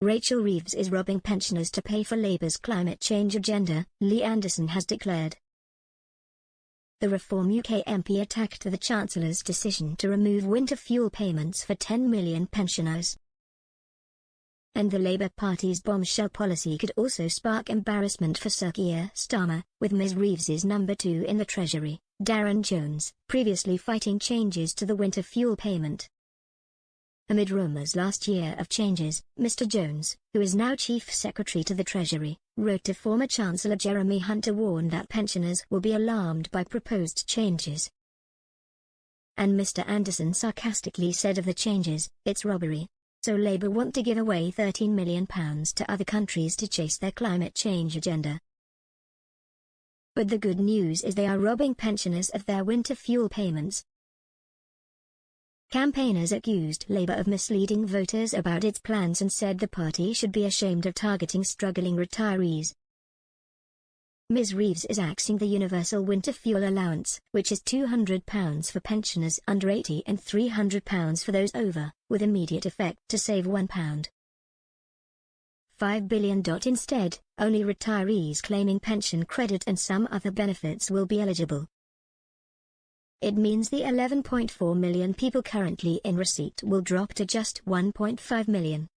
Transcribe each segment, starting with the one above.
Rachel Reeves is robbing pensioners to pay for Labour's climate change agenda, Lee Anderson has declared. The Reform UK MP attacked the Chancellor's decision to remove winter fuel payments for 10 million pensioners. And the Labour Party's bombshell policy could also spark embarrassment for Sir Keir Starmer, with Ms Reeves's number 2 in the Treasury, Darren Jones, previously fighting changes to the winter fuel payment. Amid rumours last year of changes, Mr Jones, who is now Chief Secretary to the Treasury, wrote to former Chancellor Jeremy Hunt to warn that pensioners will be alarmed by proposed changes. And Mr Anderson sarcastically said of the changes, "It's robbery. So Labour want to give away £13 million to other countries to chase their climate change agenda." But the good news is they are robbing pensioners of their winter fuel payments. Campaigners accused Labour of misleading voters about its plans and said the party should be ashamed of targeting struggling retirees. Ms Reeves is axing the universal winter fuel allowance, which is £200 for pensioners under 80 and £300 for those over, with immediate effect to save £1.5 billion. Instead, only retirees claiming pension credit and some other benefits will be eligible. It means the 11.4 million people currently in receipt will drop to just 1.5 million.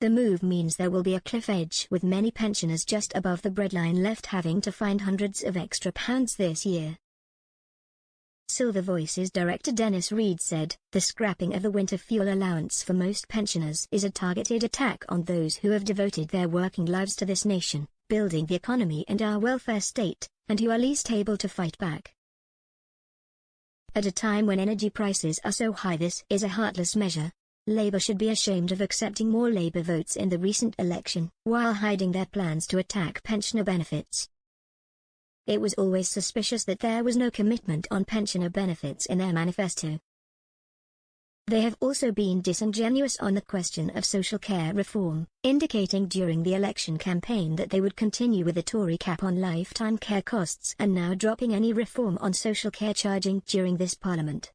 The move means there will be a cliff edge, with many pensioners just above the breadline left having to find hundreds of extra pounds this year. Silver Voices director Dennis Reed said, "The scrapping of the winter fuel allowance for most pensioners is a targeted attack on those who have devoted their working lives to this nation, building the economy and our welfare state, and who are least able to fight back. At a time when energy prices are so high, this is a heartless measure. Labour should be ashamed of accepting more Labour votes in the recent election, while hiding their plans to attack pensioner benefits. It was always suspicious that there was no commitment on pensioner benefits in their manifesto. They have also been disingenuous on the question of social care reform, indicating during the election campaign that they would continue with the Tory cap on lifetime care costs and now dropping any reform on social care charging during this Parliament.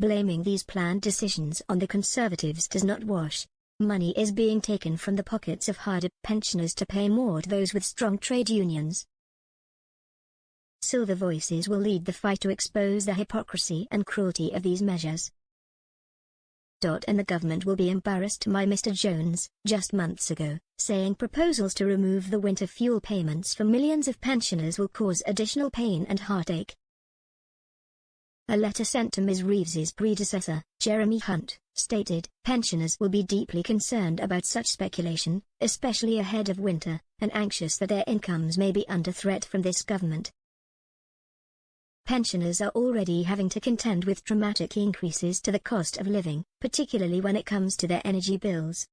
Blaming these planned decisions on the Conservatives does not wash. Money is being taken from the pockets of harder pensioners to pay more to those with strong trade unions. Silver Voices will lead the fight to expose the hypocrisy and cruelty of these measures. And the government will be embarrassed by Mr Jones, just months ago, saying proposals to remove the winter fuel payments for millions of pensioners will cause additional pain and heartache. A letter sent to Ms Reeves's predecessor, Jeremy Hunt, stated, "Pensioners will be deeply concerned about such speculation, especially ahead of winter, and anxious that their incomes may be under threat from this government." Pensioners are already having to contend with dramatic increases to the cost of living, particularly when it comes to their energy bills.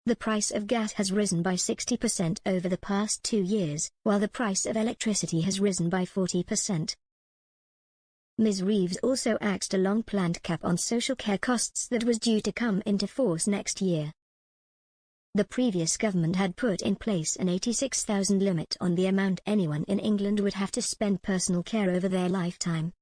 The price of gas has risen by 60% over the past 2 years, while the price of electricity has risen by 40%. Ms Reeves also axed a long-planned cap on social care costs that was due to come into force next year. The previous government had put in place an £86,000 limit on the amount anyone in England would have to spend personal care over their lifetime.